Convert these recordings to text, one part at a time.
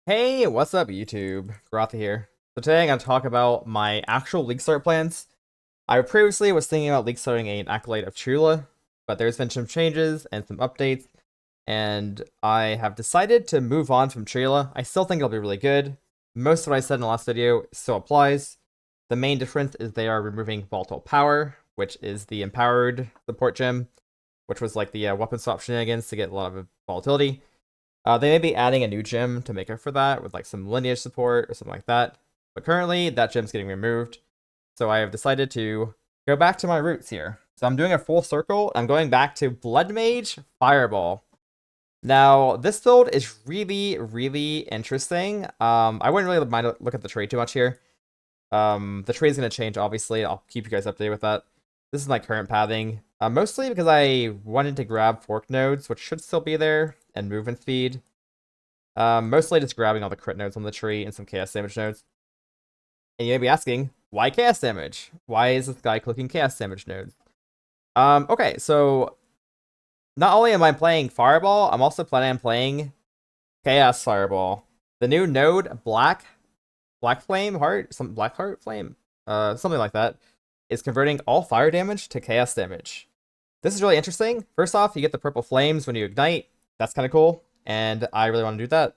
Hey, what's up, YouTube? Goratha here. So today I'm going to talk about my actual League start plans. I previously was thinking about League starting an Acolyte of Chula, but there's been some changes and some updates, and I have decided to move on from Chula. I still think it'll be really good. Most of what I said in the last video still applies. The main difference is they are removing Volatile Power, which is the empowered support gem, which was like the weapon swap shenanigans to get a lot of volatility. They may be adding a new gym to make up for that with like some lineage support or something like that. But currently, that gym's getting removed. So I have decided to go back to my roots here. So I'm doing a full circle. I'm going back to Blood Mage Fire Ball. Now, this build is really, really interesting. I wouldn't really mind look at the trade too much here. The trade is going to change, obviously. I'll keep you guys updated with that. This is my current pathing. Mostly because I wanted to grab fork nodes, which should still be there, and movement speed. Mostly just grabbing all the crit nodes on the tree and some chaos damage nodes. And you may be asking, why chaos damage? Why is this guy clicking chaos damage nodes? Okay, so not only am I playing Fireball, I'm also planning on playing Chaos Fireball. The new node, Black Flame Heart, some Black Heart Flame, something like that, is converting all fire damage to chaos damage. This is really interesting. First off, you get the purple flames when you ignite. That's kind of cool, and I really want to do that.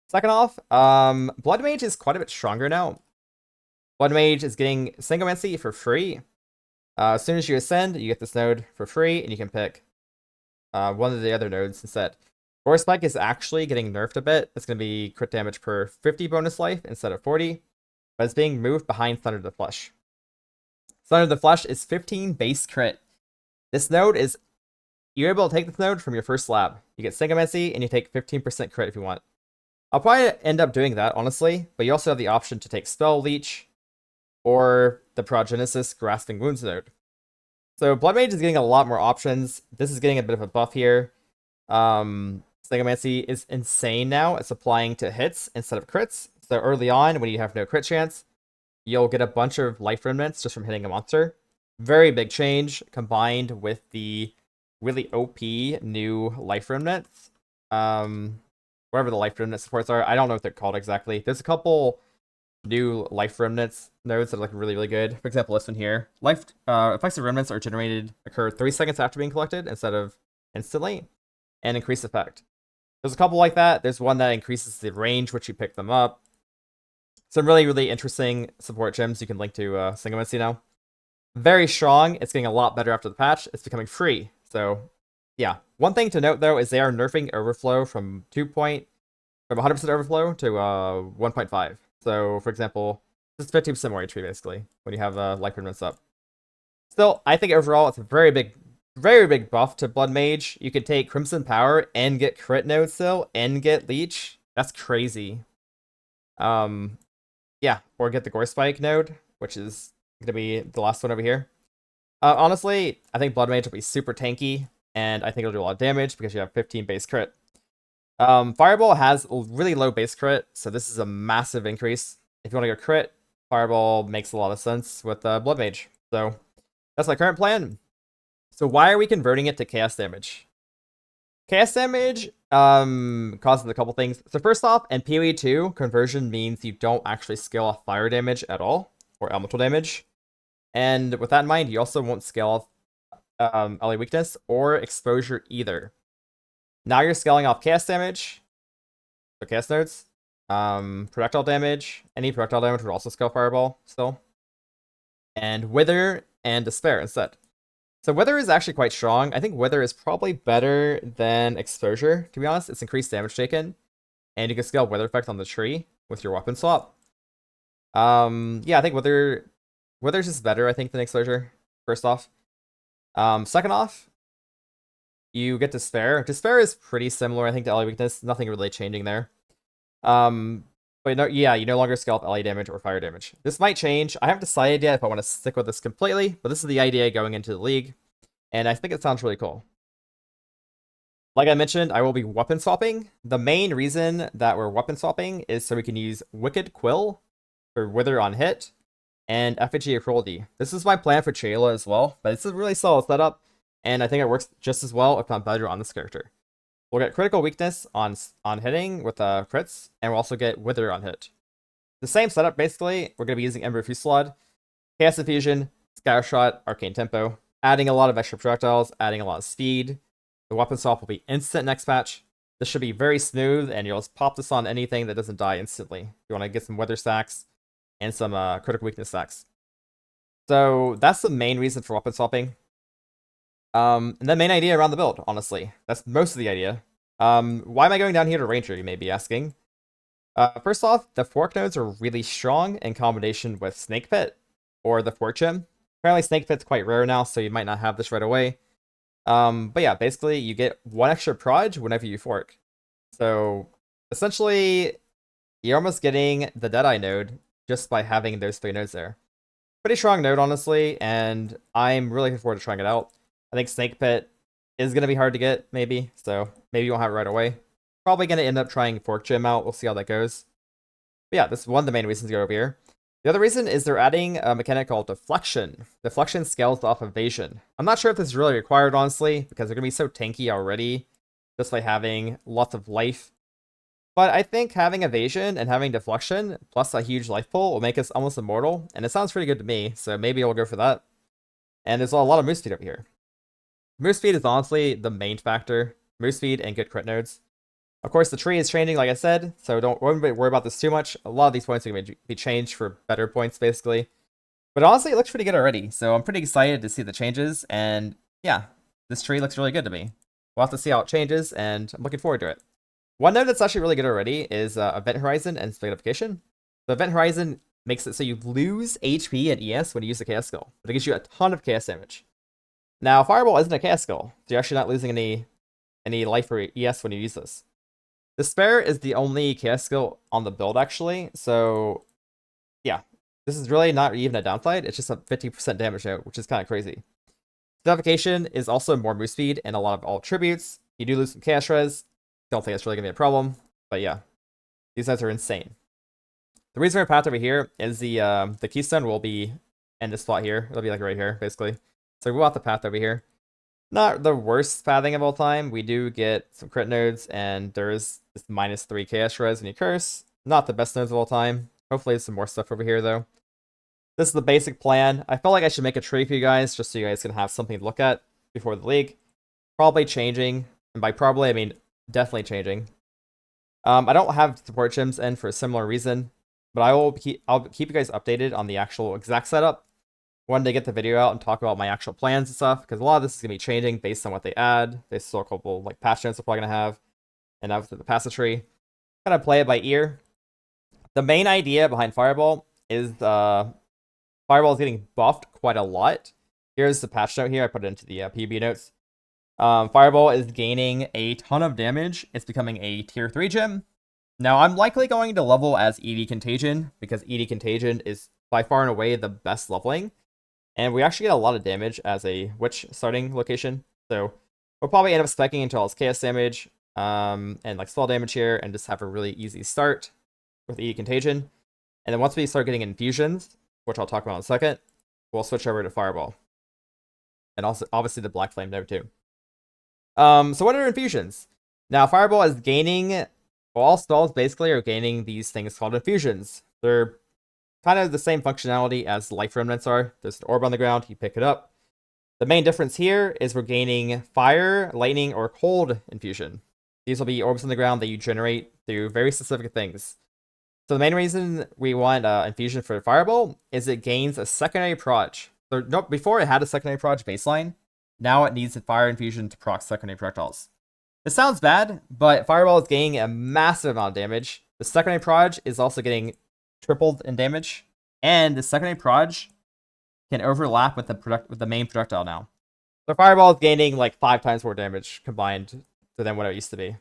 Second off, Blood Mage is quite a bit stronger now. Blood Mage is getting Sanguimancy for free. As soon as you ascend, you get this node for free, and you can pick one of the other nodes instead. Force Spike is actually getting nerfed a bit. It's going to be crit damage per 50 bonus life instead of 40, but it's being moved behind Thunder the Flesh. Thunder the Flesh is 15 base crit. This node is, you're able to take this node from your first slab. You get Sanguimancy, and you take 15% crit if you want. I'll probably end up doing that, honestly, but you also have the option to take Spell Leech or the Progenesis Grasping Wounds node. So Blood Mage is getting a lot more options. This is getting a bit of a buff here. Sanguimancy is insane now. It's applying to hits instead of crits. So early on, when you have no crit chance, you'll get a bunch of Life Remnants just from hitting a monster. Very big change combined with the really OP new Life Remnants. Whatever the Life Remnant supports are. I don't know what they're called exactly. There's a couple new Life Remnants nodes that are like really, really good. For example, this one here. Effects of Remnants are occur 3 seconds after being collected instead of instantly, and increase effect. There's a couple like that. There's one that increases the range which you pick them up. Some really, really interesting support gems you can link to Sanguimancy now. Very strong. It's getting a lot better after the patch. It's becoming free. So, yeah. One thing to note, though, is they are nerfing overflow from 100% overflow to 1.5. So, for example, just 50% more HP, basically, when you have Life Remnants up. Still, I think overall it's a very big buff to Blood Mage. You could take Crimson Power and get crit node still, and get Leech. That's crazy. Yeah, or get the Gore Spike node, which is going to be the last one over here. Honestly, I think Blood Mage will be super tanky, and I think it'll do a lot of damage because you have 15 base crit. Fireball has a really low base crit, so this is a massive increase. If you want to go crit, Fireball makes a lot of sense with Blood Mage. So that's my current plan. So why are we converting it to chaos damage? Chaos damage causes a couple things. So first off, in POE2, conversion means you don't actually scale off fire damage at all, or elemental damage. And with that in mind, you also won't scale off LA weakness or exposure either. Now you're scaling off chaos damage, so chaos nodes, projectile damage. Any projectile damage would also scale fireball still, and wither and despair instead. So Wither is actually quite strong. I think Wither is probably better than Exposure, to be honest. It's increased damage taken, and you can scale Wither effect on the tree with your weapon swap. Yeah, I think Wither's just better, I think, than Exposure, first off. Second off, you get Despair. Despair is pretty similar, I think, to LA Weakness. Nothing really changing there. But no, yeah, you no longer scale up LA damage or fire damage. This might change. I haven't decided yet if I want to stick with this completely, but this is the idea going into the league, and I think it sounds really cool. Like I mentioned, I will be weapon swapping. The main reason that we're weapon swapping is so we can use Wicked Quill for Wither on hit, and Effigy of Cruelty. This is my plan for Chayla as well, but it's a really solid setup, and I think it works just as well, if not better, on this character. We'll get critical weakness on hitting with crits, and we'll also get wither on hit. The same setup basically. We're gonna be using Ember Fusillade, Chaos Infusion, Scatter Shot, Arcane Tempo, adding a lot of extra projectiles, adding a lot of speed. The weapon swap will be instant next patch. This should be very smooth, and you'll just pop this on anything that doesn't die instantly. You want to get some weather stacks and some critical weakness stacks. So that's the main reason for weapon swapping. And the main idea around the build, honestly. That's most of the idea. Why am I going down here to Ranger, you may be asking. First off, the fork nodes are really strong in combination with Snake Pit or the Fork Gem. Apparently Snake Pit's quite rare now, so you might not have this right away. But yeah, basically you get one extra proj whenever you fork. So essentially, you're almost getting the Deadeye node just by having those 3 nodes there. Pretty strong node, honestly, and I'm really looking forward to trying it out. I think Snake Pit is going to be hard to get, maybe, so maybe you won't have it right away. Probably going to end up trying Fork Gem out. We'll see how that goes. But yeah, this is one of the main reasons to go over here. The other reason is they're adding a mechanic called Deflection. Deflection scales off evasion. I'm not sure if this is really required, honestly, because they're going to be so tanky already, just by having lots of life. But I think having evasion and having deflection, plus a huge life pool, will make us almost immortal, and it sounds pretty good to me, so maybe I'll go for that. And there's a lot of move speed over here. Move speed is honestly the main factor. Move speed and good crit nodes. Of course, the tree is changing, like I said, so don't worry about this too much. A lot of these points are going to be changed for better points, basically. But honestly, it looks pretty good already, so I'm pretty excited to see the changes, and yeah, this tree looks really good to me. We'll have to see how it changes, and I'm looking forward to it. One node that's actually really good already is Event Horizon and Spaghettification. The Event Horizon makes it so you lose HP and ES when you use the Chaos Skill, but it gives you a ton of Chaos damage. Now, Fireball isn't a Chaos Skill, so you're actually not losing any life or ES when you use this. Despair is the only Chaos Skill on the build, actually, so yeah, this is really not even a downside. It's just a 50% damage node, which is kind of crazy. Spaghettification is also more move speed and a lot of all attributes. You do lose some Chaos Res. Don't think it's really going to be a problem, but yeah, these guys are insane. The reason we're path over here is the Keystone will be in this spot here. It'll be like right here, basically. So we'll have the path over here. Not the worst pathing of all time. We do get some crit nodes, and there's this -3 Chaos Res when you curse. Not the best nodes of all time. Hopefully there's some more stuff over here, though. This is the basic plan. I felt like I should make a tree for you guys, just so you guys can have something to look at before the league. Probably changing, and by probably, I mean definitely changing. I don't have support gems in for a similar reason, but I'll keep you guys updated on the actual exact setup when they get the video out and talk about my actual plans and stuff, because a lot of this is going to be changing based on what they add. They still a couple like patch notes they're probably going to have, and after the passage tree. Kind of play it by ear. The main idea behind Fireball is Fireball is getting buffed quite a lot. Here's the patch note here. I put it into the PB notes. Fireball is gaining a ton of damage. It's becoming a tier 3 gem. Now, I'm likely going to level as ED Contagion, because ED Contagion is by far and away the best leveling. And we actually get a lot of damage as a Witch starting location. So we'll probably end up specking into all its chaos damage, and like spell damage here, and just have a really easy start with ED Contagion. And then once we start getting infusions, which I'll talk about in a second, we'll switch over to Fireball. And also, obviously, the Black Flame node too. So what are infusions? Now, Fireball is gaining, well, all spells basically are gaining these things called infusions. They're kind of the same functionality as Life Remnants are. There's an orb on the ground, you pick it up. The main difference here is we're gaining fire, lightning, or cold infusion. These will be orbs on the ground that you generate through very specific things. So the main reason we want infusion for Fireball is it gains a secondary proj. So before it had a secondary proj baseline, now it needs a fire infusion to proc secondary projectiles. This sounds bad, but Fireball is gaining a massive amount of damage. The secondary proj is also getting tripled in damage, and the secondary proj can overlap with the main projectile now. So Fireball is gaining like 5 times more damage combined than what it used to be.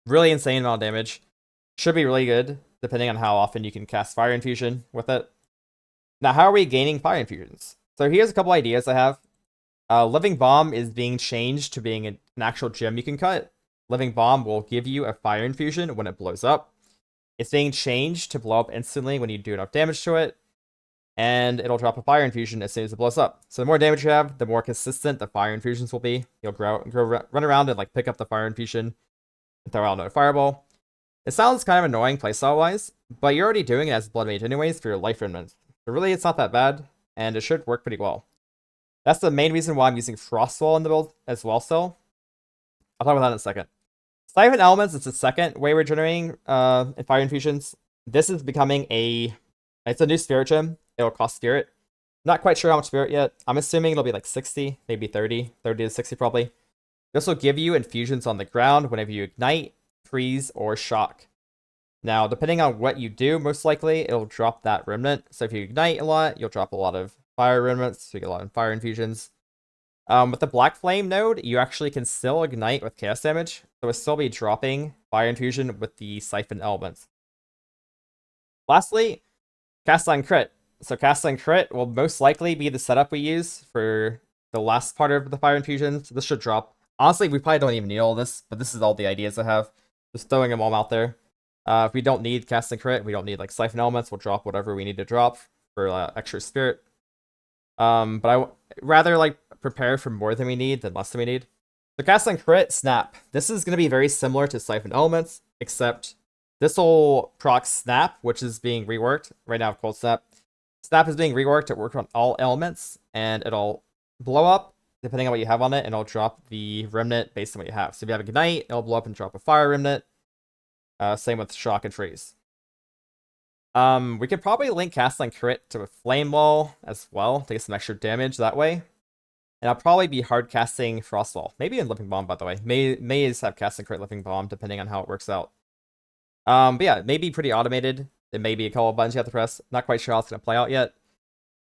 Really insane amount of damage. Should be really good, depending on how often you can cast Fire Infusion with it. Now, how are we gaining Fire Infusions? So here's a couple ideas I have. Living Bomb is being changed to being an actual gem you can cut. Living Bomb will give you a Fire Infusion when it blows up. It's being changed to blow up instantly when you do enough damage to it. and it'll drop a Fire Infusion as soon as it blows up. So the more damage you have, the more consistent the Fire Infusions will be. You'll run around and like pick up the Fire Infusion and throw out another Fireball. It sounds kind of annoying playstyle-wise, but you're already doing it as Blood Mage anyways for your Life Remnants. So really, it's not that bad, and it should work pretty well. That's the main reason why I'm using Frostwall in the build as well still. I'll talk about that in a second. Siphon Elements is the second way we're generating in Fire Infusions. This is becoming it's a new Spirit Gem. It'll cost Spirit. Not quite sure how much Spirit yet. I'm assuming it'll be like 60, maybe 30 to 60 probably. This will give you infusions on the ground whenever you ignite, freeze, or shock. Now, depending on what you do, most likely it'll drop that remnant. So if you ignite a lot, you'll drop a lot of fire remnants, so you get a lot of fire infusions. With the Black Flame node, you actually can still ignite with chaos damage, so it'll still be dropping fire infusion with the siphon elements. Lastly, Cast on Crit. So Cast on Crit will most likely be the setup we use for the last part of the fire infusions. This should drop. Honestly, we probably don't even need all this, but this is all the ideas I have. Just throwing them all out there. If we don't need Cast and Crit, we don't need like Siphon Elements, we'll drop whatever we need to drop for extra Spirit. But I rather like prepare for more than we need than less than we need. So Cast and Crit, Snap. This is going to be very similar to Siphon Elements, except this will proc Snap, which is being reworked. Right now, Cold Snap. Snap is being reworked to work on all elements, and it'll blow up depending on what you have on it, and it'll drop the remnant based on what you have. So if you have a Ignite, it'll blow up and drop a Fire Remnant. Same with Shock and Freeze. We could probably link Cast on Crit to a Flame Wall as well to get some extra damage that way. And I'll probably be hard casting Frostwall. Maybe in Living Bomb, by the way. May just have Cast and Crit Living Bomb, depending on how it works out. But yeah, it may be pretty automated. It may be a couple of buttons you have to press. Not quite sure how it's going to play out yet.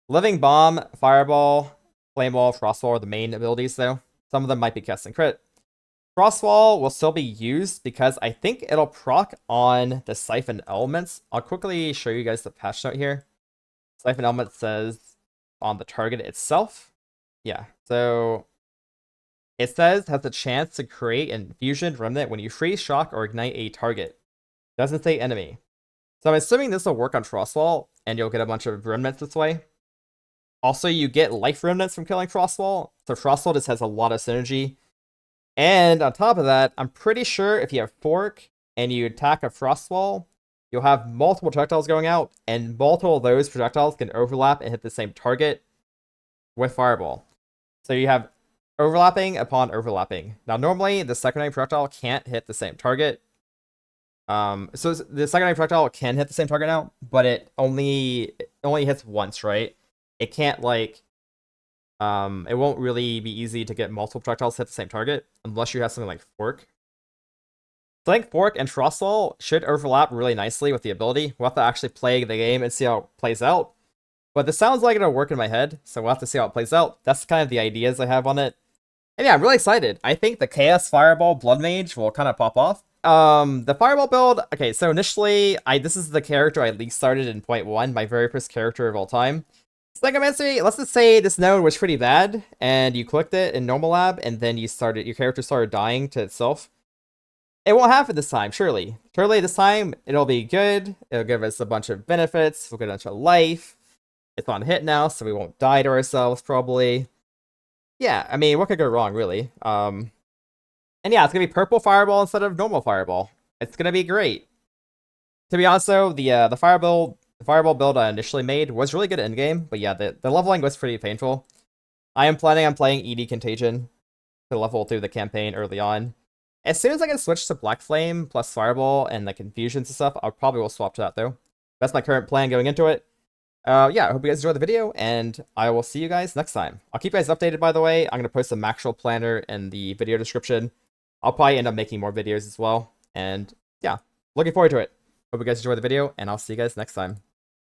Living Bomb, Fireball, Flame Wall, Frostwall are the main abilities, though. Some of them might be Cast and Crit. Frostwall will still be used because I think it'll proc on the Siphon Elements. I'll quickly show you guys the patch note here. Siphon Element says on the target itself. Yeah, so it says has the chance to create an Infusion Remnant when you freeze, shock, or ignite a target. Doesn't say enemy. So I'm assuming this will work on Frostwall, and you'll get a bunch of Remnants this way. Also, you get Life Remnants from killing Frostwall, so Frostwall just has a lot of synergy. And on top of that, I'm pretty sure if you have Fork and you attack a Frostwall, you'll have multiple projectiles going out, and multiple of those projectiles can overlap and hit the same target with Fireball. So you have overlapping upon overlapping. Now, normally, the secondary projectile can't hit the same target. So the secondary projectile can hit the same target now, but it only hits once, right? It can't, like... it won't really be easy to get multiple projectiles to hit the same target unless you have something like Fork. So I think Fork and Frostwall should overlap really nicely with the ability. We'll have to actually play the game and see how it plays out. But this sounds like it'll work in my head, so we'll have to see how it plays out. That's kind of the ideas I have on it. And yeah, I'm really excited. I think the Chaos Fireball Blood Mage will kind of pop off. The Fireball build, okay, so initially, this is the character I least started in 0.1, my very first character of all time. Sanguimancy, let's just say this node was pretty bad, and you clicked it in normal lab, and then your character started dying to itself. It won't happen this time, surely. Surely this time, it'll be good. It'll give us a bunch of benefits. We'll get a bunch of life. It's on hit now, so we won't die to ourselves, probably. Yeah, I mean, what could go wrong, really? And yeah, it's gonna be purple Fireball instead of normal Fireball. It's gonna be great. To be honest, though, the Fireball build I initially made was really good in-game, but yeah, the leveling was pretty painful. I am planning on playing ED Contagion to level through the campaign early on. As soon as I can switch to Black Flame plus Fireball and like Infusions and stuff, I probably will swap to that, though. That's my current plan going into it. Yeah, I hope you guys enjoyed the video, and I will see you guys next time. I'll keep you guys updated, by the way. I'm going to post a actual planner in the video description. I'll probably end up making more videos as well, and yeah, looking forward to it. Hope you guys enjoyed the video, and I'll see you guys next time.